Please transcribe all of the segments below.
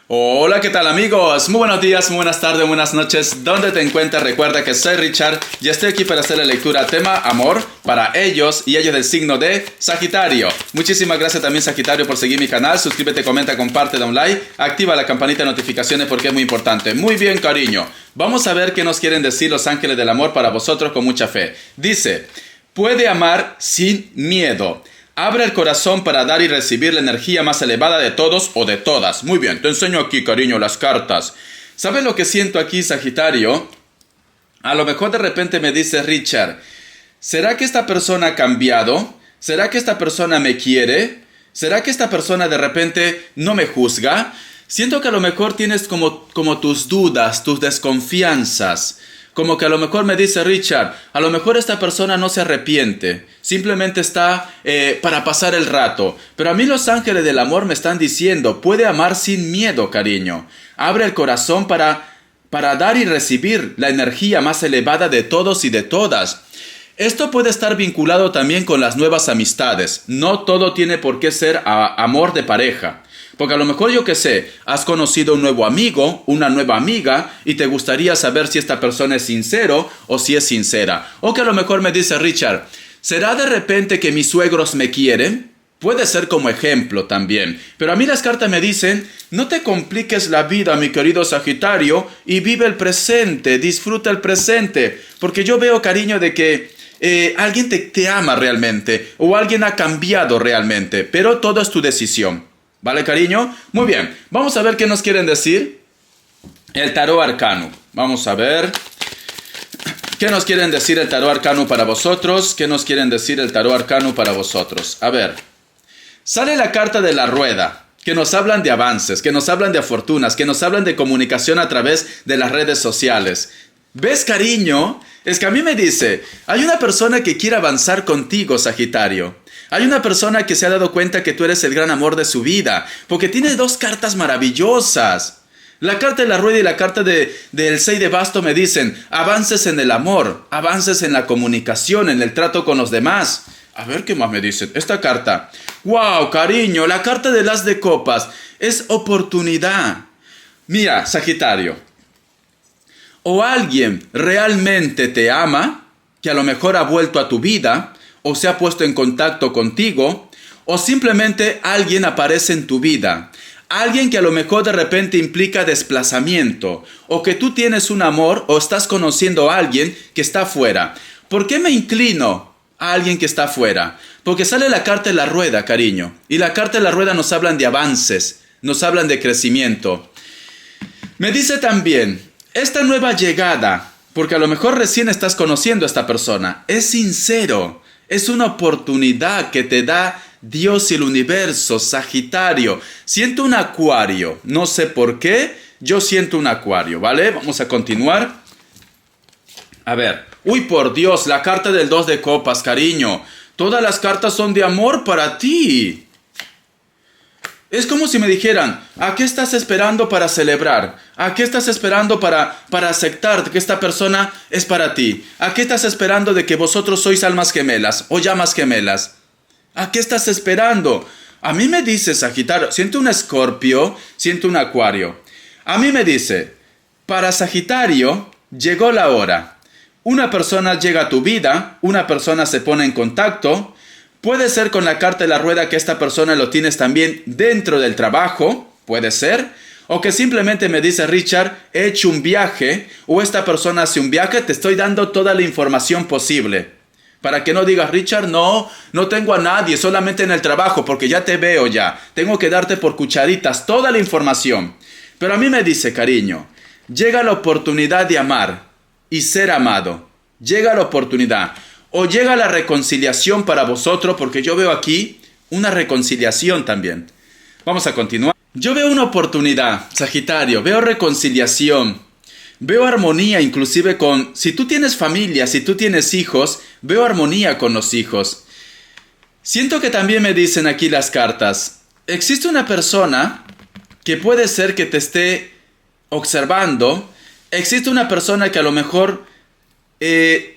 Hola, ¿qué tal amigos? Muy buenos días, muy buenas tardes, buenas noches. ¿Dónde te encuentras? Recuerda que soy Richard y estoy aquí para hacer la lectura tema amor para ellos y ellos del signo de Sagitario. Muchísimas gracias también Sagitario por seguir mi canal. Suscríbete, comenta, comparte, da un like, activa la campanita de notificaciones porque es muy importante. Muy bien, cariño. Vamos a ver qué nos quieren decir los ángeles del amor para vosotros con mucha fe. Dice, puede amar sin miedo. Abre el corazón para dar y recibir la energía más elevada de todos o de todas. Muy bien, te enseño aquí, cariño, las cartas. ¿Sabes lo que siento aquí, Sagitario? A lo mejor de repente me dice Richard, ¿será que esta persona ha cambiado? ¿Será que esta persona me quiere? ¿Será que esta persona de repente no me juzga? Siento que a lo mejor tienes como tus dudas, tus desconfianzas. Como que a lo mejor me dice Richard, a lo mejor esta persona no se arrepiente, simplemente está para pasar el rato. Pero a mí los ángeles del amor me están diciendo, puede amar sin miedo, cariño. Abre el corazón para dar y recibir la energía más elevada de todos y de todas. Esto puede estar vinculado también con las nuevas amistades. No todo tiene por qué ser amor de pareja. Porque a lo mejor, yo qué sé, has conocido un nuevo amigo, una nueva amiga, y te gustaría saber si esta persona es sincero o si es sincera. O que a lo mejor me dice Richard, ¿será de repente que mis suegros me quieren? Puede ser como ejemplo también. Pero a mí las cartas me dicen, no te compliques la vida, mi querido Sagitario, y vive el presente, disfruta el presente. Porque yo veo, cariño, de que alguien te ama realmente, o alguien ha cambiado realmente, pero todo es tu decisión. ¿Vale, cariño? Muy bien. Vamos a ver qué nos quieren decir el tarot arcano. Vamos a ver qué nos quieren decir el tarot arcano para vosotros. ¿Qué nos quieren decir el tarot arcano para vosotros? A ver. Sale la carta de la rueda, que nos hablan de avances, que nos hablan de fortunas, que nos hablan de comunicación a través de las redes sociales. ¿Ves, cariño? Es que a mí me dice, hay una persona que quiere avanzar contigo, Sagitario. Hay una persona que se ha dado cuenta que tú eres el gran amor de su vida, porque tiene dos cartas maravillosas. La carta de la rueda y la carta del 6 de basto me dicen, avances en el amor, avances en la comunicación, en el trato con los demás. A ver qué más me dicen. Esta carta, wow, cariño, la carta del as de copas, es oportunidad. Mira, Sagitario, o alguien realmente te ama, que a lo mejor ha vuelto a tu vida, o se ha puesto en contacto contigo, o simplemente alguien aparece en tu vida. Alguien que a lo mejor de repente implica desplazamiento, o que tú tienes un amor, o estás conociendo a alguien que está afuera. ¿Por qué me inclino a alguien que está afuera? Porque sale la carta de la rueda, cariño. Y la carta de la rueda nos hablan de avances, nos hablan de crecimiento. Me dice también, esta nueva llegada, porque a lo mejor recién estás conociendo a esta persona, es sincero. Es una oportunidad que te da Dios y el universo, Sagitario. Siento un acuario. No sé por qué, yo siento un acuario, ¿vale? Vamos a continuar. A ver. Uy, por Dios, la carta del 2 de copas, cariño. Todas las cartas son de amor para ti. Es como si me dijeran, ¿a qué estás esperando para celebrar? ¿A qué estás esperando para aceptar que esta persona es para ti? ¿A qué estás esperando de que vosotros sois almas gemelas o llamas gemelas? ¿A qué estás esperando? A mí me dice Sagitario, siento un Escorpio, siento un Acuario. A mí me dice, para Sagitario llegó la hora. Una persona llega a tu vida, una persona se pone en contacto. Puede ser con la carta de la rueda que esta persona lo tienes también dentro del trabajo, puede ser. O que simplemente me dice Richard, he hecho un viaje, o esta persona hace un viaje, te estoy dando toda la información posible. Para que no digas, Richard, no tengo a nadie, solamente en el trabajo, porque ya te veo ya. Tengo que darte por cucharitas toda la información. Pero a mí me dice, cariño, llega la oportunidad de amar y ser amado. Llega la oportunidad. O llega la reconciliación para vosotros, porque yo veo aquí una reconciliación también. Vamos a continuar. Yo veo una oportunidad, Sagitario, veo reconciliación, veo armonía inclusive con... Si tú tienes familia, si tú tienes hijos, veo armonía con los hijos. Siento que también me dicen aquí las cartas, existe una persona que puede ser que te esté observando, existe una persona que a lo mejor...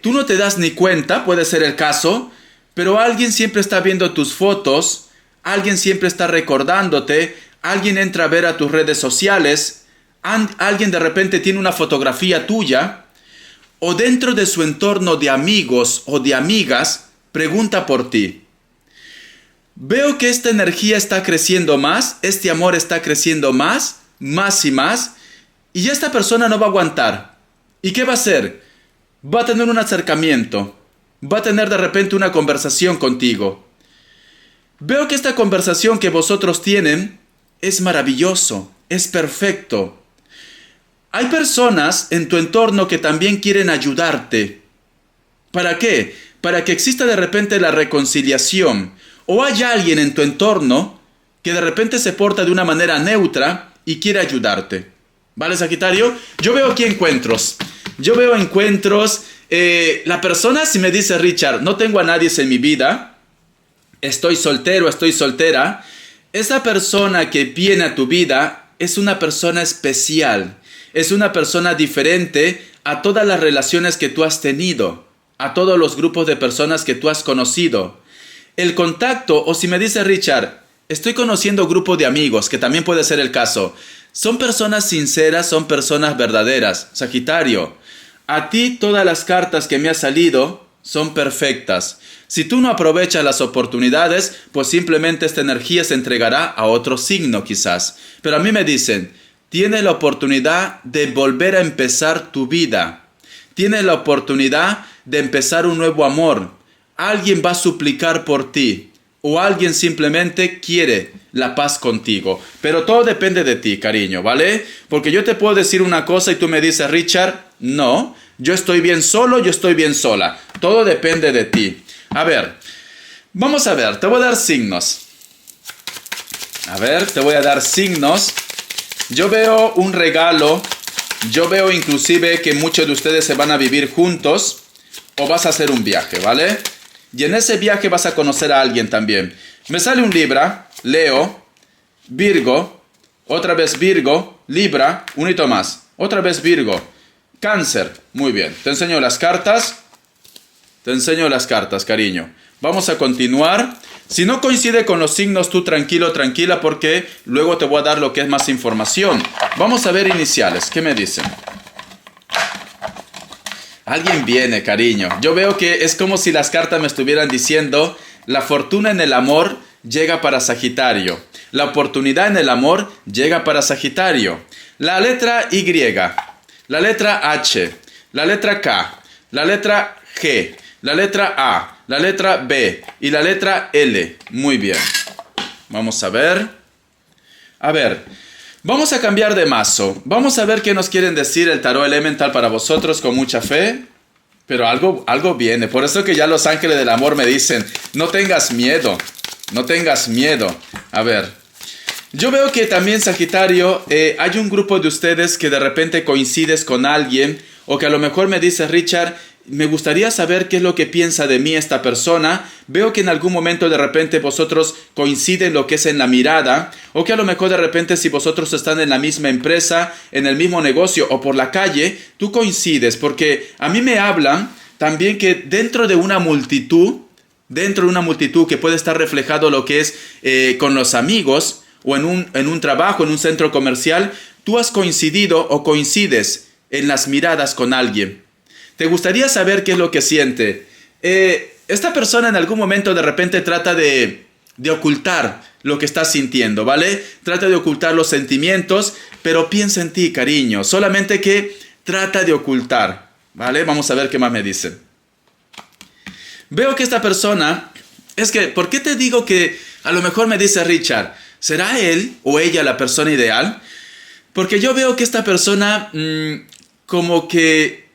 tú no te das ni cuenta, puede ser el caso, pero alguien siempre está viendo tus fotos, alguien siempre está recordándote, alguien entra a ver a tus redes sociales, alguien de repente tiene una fotografía tuya, o dentro de su entorno de amigos o de amigas, pregunta por ti. Veo que esta energía está creciendo más, este amor está creciendo más y más, y ya esta persona no va a aguantar. ¿Y qué va a hacer? Va a tener un acercamiento, va a tener de repente una conversación contigo. Veo que esta conversación que vosotros tienen es maravilloso, es perfecto. Hay personas en tu entorno que también quieren ayudarte. ¿Para qué? Para que exista de repente la reconciliación. O hay alguien en tu entorno que de repente se porta de una manera neutra y quiere ayudarte. ¿Vale, Sagitario? Yo veo aquí encuentros. La persona si me dice, Richard, no tengo a nadie en mi vida, estoy soltero, estoy soltera, esa persona que viene a tu vida es una persona especial, es una persona diferente a todas las relaciones que tú has tenido, a todos los grupos de personas que tú has conocido. El contacto, o si me dice Richard, estoy conociendo grupo de amigos, que también puede ser el caso, son personas sinceras, son personas verdaderas. Sagitario, a ti todas las cartas que me han salido son perfectas. Si tú no aprovechas las oportunidades, pues simplemente esta energía se entregará a otro signo quizás. Pero a mí me dicen, tienes la oportunidad de volver a empezar tu vida. Tienes la oportunidad de empezar un nuevo amor. Alguien va a suplicar por ti. O alguien simplemente quiere la paz contigo. Pero todo depende de ti, cariño, ¿vale? Porque yo te puedo decir una cosa y tú me dices, Richard, no, yo estoy bien solo, yo estoy bien sola. Todo depende de ti. A ver, vamos a ver, te voy a dar signos. Yo veo un regalo. Yo veo inclusive que muchos de ustedes se van a vivir juntos o vas a hacer un viaje, ¿vale? Y en ese viaje vas a conocer a alguien también. Me sale un Libra, Leo, Virgo, otra vez Virgo, Libra, un hito más, otra vez Virgo, Cáncer. Muy bien, te enseño las cartas, cariño. Vamos a continuar. Si no coincide con los signos, tú tranquilo, tranquila, porque luego te voy a dar lo que es más información. Vamos a ver iniciales, ¿qué me dicen? Alguien viene, cariño. Yo veo que es como si las cartas me estuvieran diciendo, la fortuna en el amor llega para Sagitario. La oportunidad en el amor llega para Sagitario. La letra Y, la letra H, la letra K, la letra G, la letra A, la letra B y la letra L. Muy bien. Vamos a ver. Vamos a cambiar de mazo. Vamos a ver qué nos quieren decir el tarot elemental para vosotros con mucha fe. Pero algo viene. Por eso que ya los ángeles del amor me dicen, no tengas miedo. No tengas miedo. A ver. Yo veo que también, Sagitario, hay un grupo de ustedes que de repente coincides con alguien. O que a lo mejor me dice, Richard, me gustaría saber qué es lo que piensa de mí esta persona. Veo que en algún momento de repente vosotros coinciden lo que es en la mirada. O que a lo mejor de repente si vosotros están en la misma empresa, en el mismo negocio o por la calle, tú coincides. Porque a mí me hablan también que dentro de una multitud que puede estar reflejado lo que es con los amigos o en un trabajo, en un centro comercial, tú has coincidido o coincides en las miradas con alguien. ¿Te gustaría saber qué es lo que siente? Esta persona en algún momento de repente trata de ocultar lo que está sintiendo, ¿vale? Trata de ocultar los sentimientos, pero piensa en ti, cariño. Solamente que trata de ocultar, ¿vale? Vamos a ver qué más me dicen. Veo que esta persona... ¿por qué te digo que a lo mejor me dice Richard, ¿será él o ella la persona ideal? Porque yo veo que esta persona como que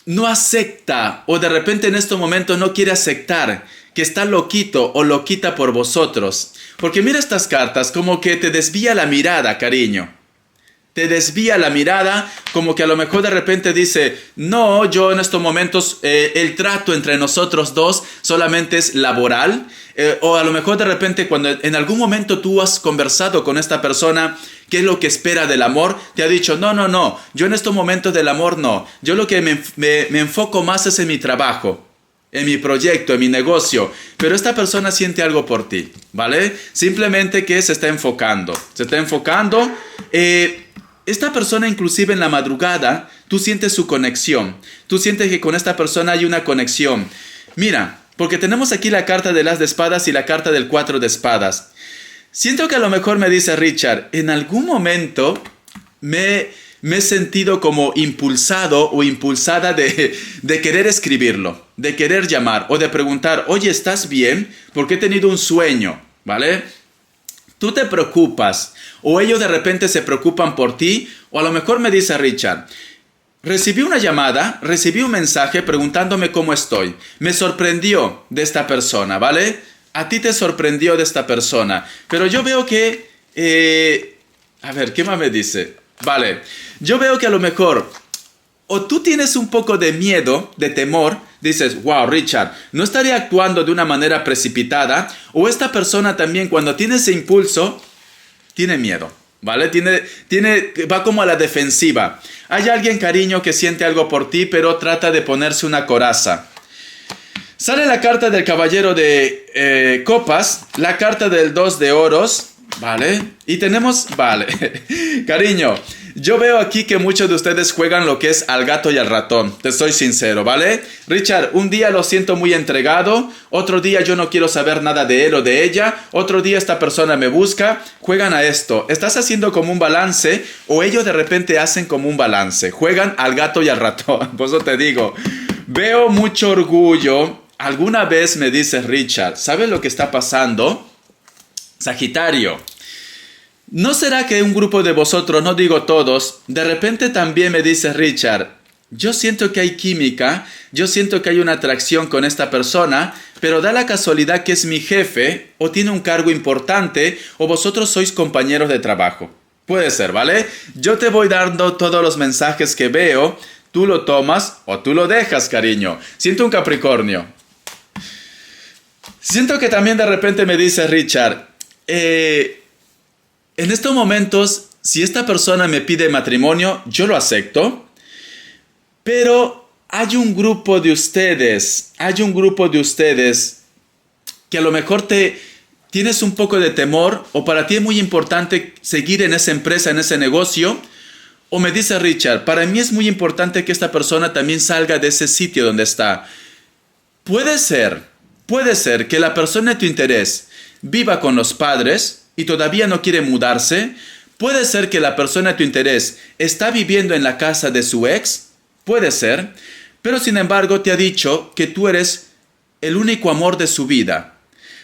no acepta o de repente en estos momentos no quiere aceptar que está loquito o loquita por vosotros. Porque mira estas cartas, como que te desvía la mirada, cariño. Te desvía la mirada, como que a lo mejor de repente dice, no, yo en estos momentos el trato entre nosotros dos solamente es laboral. O a lo mejor de repente cuando en algún momento tú has conversado con esta persona, ¿qué es lo que espera del amor? Te ha dicho, no, yo en estos momentos del amor no. Yo lo que me enfoco más es en mi trabajo. en mi proyecto, en mi negocio, pero esta persona siente algo por ti, ¿vale? Simplemente que se está enfocando. Esta persona inclusive en la madrugada, tú sientes su conexión. Tú sientes que con esta persona hay una conexión. Mira, porque tenemos aquí la carta del as de espadas y la carta del 4 de espadas. Siento que a lo mejor me dice Richard, en algún momento me he sentido como impulsado o impulsada de querer escribirlo, de querer llamar o de preguntar, oye, ¿estás bien? Porque he tenido un sueño, ¿vale? Tú te preocupas o ellos de repente se preocupan por ti o a lo mejor me dice Richard, recibí una llamada, recibí un mensaje preguntándome cómo estoy. Me sorprendió de esta persona, ¿vale? A ti te sorprendió de esta persona, pero yo veo que... a ver, ¿qué más me dice? Vale, yo veo que a lo mejor o tú tienes un poco de miedo, de temor, dices, wow, Richard, no estaría actuando de una manera precipitada, o esta persona también cuando tiene ese impulso, tiene miedo, ¿vale? Va como a la defensiva. Hay alguien, cariño, que siente algo por ti, pero trata de ponerse una coraza. Sale la carta del caballero de copas, la carta del 2 de oros, ¿vale? Y tenemos, vale, cariño, yo veo aquí que muchos de ustedes juegan lo que es al gato y al ratón, te soy sincero, ¿vale? Richard, un día lo siento muy entregado, otro día yo no quiero saber nada de él o de ella, otro día esta persona me busca, juegan a esto, estás haciendo como un balance o ellos de repente hacen como un balance, juegan al gato y al ratón, por eso te digo, veo mucho orgullo. Alguna vez me dice Richard, ¿sabes lo que está pasando? Sagitario, ¿no será que un grupo de vosotros, no digo todos, de repente también me dice Richard, yo siento que hay química, yo siento que hay una atracción con esta persona, pero da la casualidad que es mi jefe, o tiene un cargo importante, o vosotros sois compañeros de trabajo? Puede ser, ¿vale? Yo te voy dando todos los mensajes que veo, tú lo tomas o tú lo dejas, cariño. Siento un Capricornio. Siento que también de repente me dice Richard, en estos momentos, si esta persona me pide matrimonio, yo lo acepto, pero hay un grupo de ustedes que a lo mejor tienes un poco de temor o para ti es muy importante seguir en esa empresa, en ese negocio, o me dice Richard, para mí es muy importante que esta persona también salga de ese sitio donde está. Puede ser que la persona de tu interés viva con los padres y todavía no quiere mudarse. Puede ser que la persona de tu interés está viviendo en la casa de su ex. Puede ser. Pero sin embargo te ha dicho que tú eres el único amor de su vida.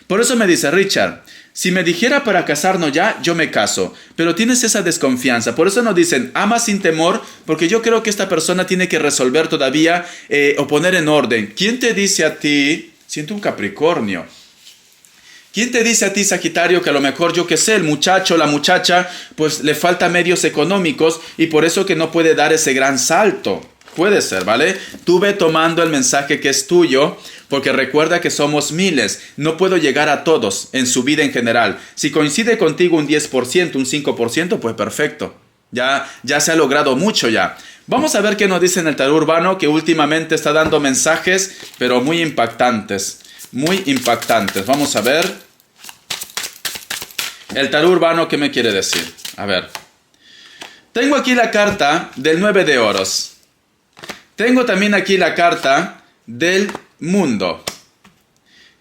Por eso me dice Richard, si me dijera para casarnos ya, yo me caso. Pero tienes esa desconfianza. Por eso nos dicen, ama sin temor, porque yo creo que esta persona tiene que resolver todavía o poner en orden. ¿Quién te dice a ti? Siento un Capricornio. ¿Quién te dice a ti, Sagitario, que a lo mejor, yo qué sé, el muchacho, la muchacha, pues le falta medios económicos y por eso que no puede dar ese gran salto? Puede ser, ¿vale? Tú ve tomando el mensaje que es tuyo, porque recuerda que somos miles. No puedo llegar a todos en su vida en general. Si coincide contigo un 10%, un 5%, pues perfecto. Ya se ha logrado mucho ya. Vamos a ver qué nos dice en el tarot urbano, que últimamente está dando mensajes, pero muy impactantes. Muy impactantes. Vamos a ver. El tarot urbano, ¿qué me quiere decir? A ver. Tengo aquí la carta del 9 de oros. Tengo también aquí la carta del mundo.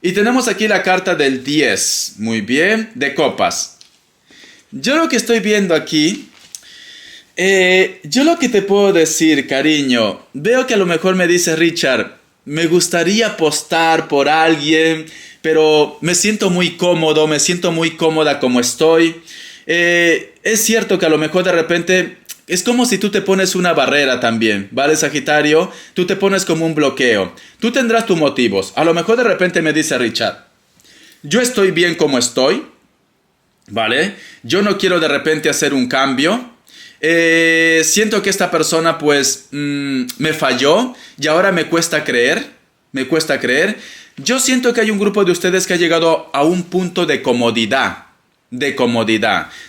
Y tenemos aquí la carta del 10. Muy bien. De copas. Yo lo que estoy viendo aquí... yo lo que te puedo decir, cariño, veo que a lo mejor me dice Richard, me gustaría apostar por alguien, pero me siento muy cómodo, me siento muy cómoda como estoy. Es cierto que a lo mejor de repente es como si tú te pones una barrera también, ¿vale, Sagitario? Tú te pones como un bloqueo. Tú tendrás tus motivos. A lo mejor de repente me dice Richard, yo estoy bien como estoy, ¿vale? Yo no quiero de repente hacer un cambio. Siento que esta persona pues me falló y ahora me cuesta creer. Yo siento que hay un grupo de ustedes que ha llegado a un punto de comodidad.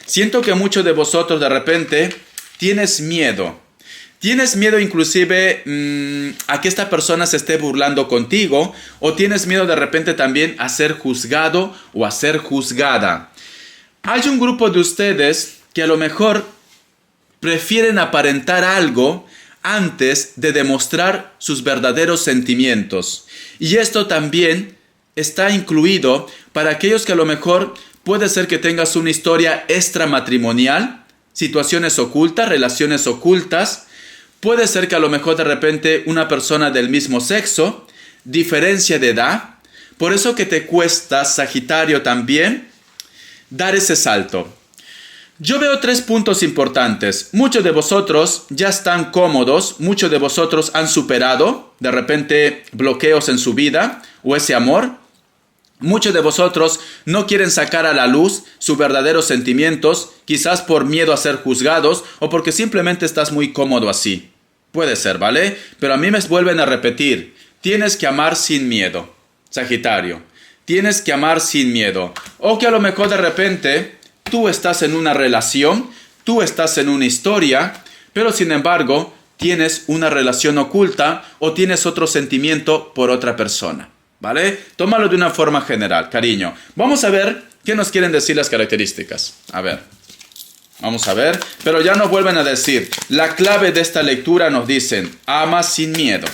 Siento que muchos de vosotros de repente tienes miedo ¿Tienes miedo inclusive a que esta persona se esté burlando contigo? ¿O tienes miedo de repente también a ser juzgado o a ser juzgada? Hay un grupo de ustedes que a lo mejor prefieren aparentar algo antes de demostrar sus verdaderos sentimientos. Y esto también está incluido para aquellos que a lo mejor puede ser que tengas una historia extramatrimonial, situaciones ocultas, relaciones ocultas. Puede ser que a lo mejor de repente una persona del mismo sexo, diferencia de edad. Por eso que te cuesta, Sagitario, también dar ese salto. Yo veo 3 puntos importantes. Muchos de vosotros ya están cómodos, muchos de vosotros han superado de repente bloqueos en su vida o ese amor. Muchos de vosotros no quieren sacar a la luz sus verdaderos sentimientos, quizás por miedo a ser juzgados o porque simplemente estás muy cómodo así. Puede ser, ¿vale? Pero a mí me vuelven a repetir, tienes que amar sin miedo, Sagitario. Tienes que amar sin miedo. O que a lo mejor de repente tú estás en una relación, tú estás en una historia, pero sin embargo tienes una relación oculta o tienes otro sentimiento por otra persona. ¿Vale? Tómalo de una forma general, cariño. Vamos a ver qué nos quieren decir las características. A ver. Vamos a ver. Pero ya nos vuelven a decir. La clave de esta lectura nos dicen. Ama sin miedo.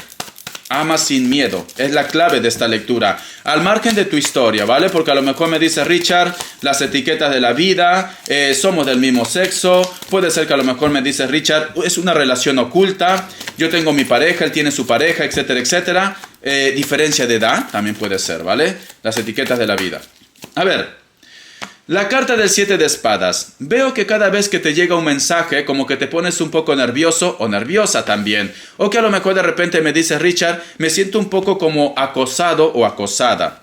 Ama sin miedo. Es la clave de esta lectura. Al margen de tu historia, ¿vale? Porque a lo mejor me dice Richard, las etiquetas de la vida, somos del mismo sexo. Puede ser que a lo mejor me dice Richard, es una relación oculta. Yo tengo mi pareja, él tiene su pareja, etcétera, etcétera. Diferencia de edad también puede ser, ¿vale? Las etiquetas de la vida. A ver. La carta del 7 de espadas. Veo que cada vez que te llega un mensaje, como que te pones un poco nervioso o nerviosa también. O que a lo mejor de repente me dice Richard, me siento un poco como acosado o acosada.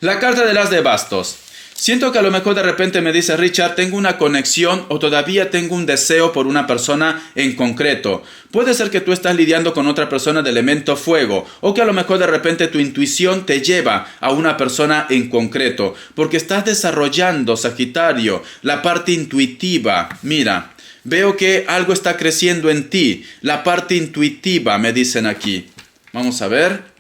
La carta del as de bastos. Siento que a lo mejor de repente me dice Richard, tengo una conexión o todavía tengo un deseo por una persona en concreto. Puede ser que tú estás lidiando con otra persona de elemento fuego o que a lo mejor de repente tu intuición te lleva a una persona en concreto porque estás desarrollando, Sagitario, la parte intuitiva. Mira, veo que algo está creciendo en ti, la parte intuitiva me dicen aquí. Vamos a ver.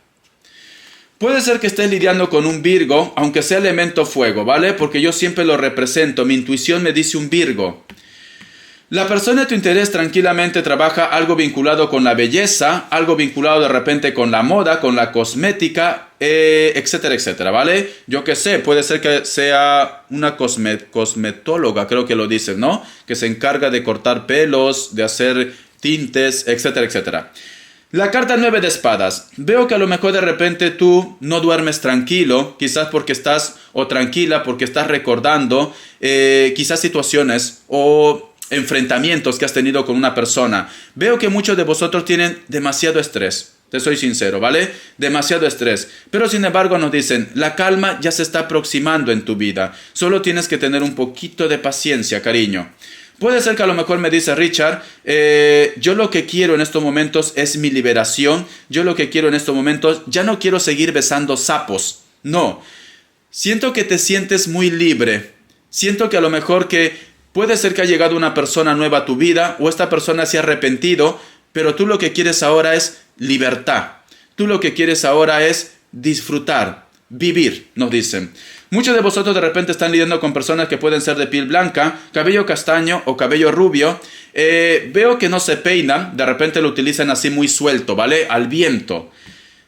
Puede ser que estés lidiando con un Virgo, aunque sea elemento fuego, ¿vale? Porque yo siempre lo represento, mi intuición me dice un Virgo. La persona de tu interés tranquilamente trabaja algo vinculado con la belleza, algo vinculado de repente con la moda, con la cosmética, etcétera, etcétera, ¿vale? Yo qué sé, puede ser que sea una cosmetóloga, creo que lo dicen, ¿no? Que se encarga de cortar pelos, de hacer tintes, etcétera, etcétera. La carta 9 de espadas. Veo que a lo mejor de repente tú no duermes tranquilo, quizás porque estás, o tranquila, porque estás recordando quizás situaciones o enfrentamientos que has tenido con una persona. Veo que muchos de vosotros tienen demasiado estrés. Te soy sincero, ¿vale? Demasiado estrés. Pero sin embargo nos dicen, la calma ya se está aproximando en tu vida. Solo tienes que tener un poquito de paciencia, cariño. Puede ser que a lo mejor me dice Richard, yo lo que quiero en estos momentos es mi liberación. Yo lo que quiero en estos momentos, ya no quiero seguir besando sapos. No, siento que te sientes muy libre. Siento que a lo mejor que puede ser que ha llegado una persona nueva a tu vida o esta persona se ha arrepentido, pero tú lo que quieres ahora es libertad. Tú lo que quieres ahora es disfrutar, vivir, nos dicen. Muchos de vosotros de repente están lidiando con personas que pueden ser de piel blanca, cabello castaño o cabello rubio. Veo que no se peinan, de repente lo utilizan así muy suelto, ¿vale? Al viento.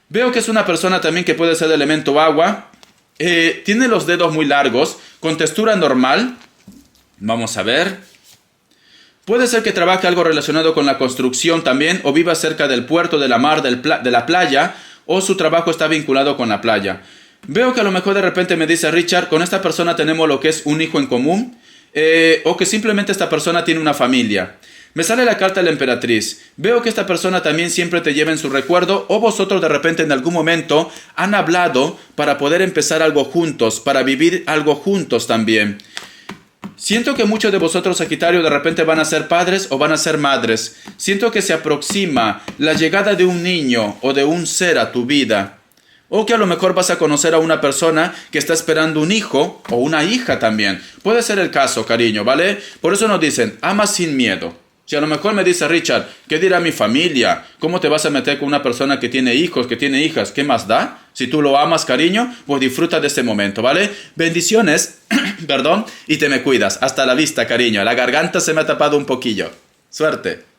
Veo que es una persona también que puede ser de elemento agua. Tiene los dedos muy largos, con textura normal. Vamos a ver. Puede ser que trabaje algo relacionado con la construcción también, o viva cerca del puerto, de la mar, de la playa, o su trabajo está vinculado con la playa. Veo que a lo mejor de repente me dice Richard, con esta persona tenemos lo que es un hijo en común, o que simplemente esta persona tiene una familia. Me sale la carta de la emperatriz. Veo que esta persona también siempre te lleva en su recuerdo, o vosotros de repente en algún momento han hablado para poder empezar algo juntos, para vivir algo juntos también. Siento que muchos de vosotros, Sagitario, de repente van a ser padres o van a ser madres. Siento que se aproxima la llegada de un niño o de un ser a tu vida. O que a lo mejor vas a conocer a una persona que está esperando un hijo o una hija también. Puede ser el caso, cariño, ¿vale? Por eso nos dicen, ama sin miedo. Si a lo mejor me dice Richard, ¿qué dirá mi familia? ¿Cómo te vas a meter con una persona que tiene hijos, que tiene hijas? ¿Qué más da? Si tú lo amas, cariño, pues disfruta de este momento, ¿vale? Bendiciones, perdón, y te me cuidas. Hasta la vista, cariño. La garganta se me ha tapado un poquillo. Suerte.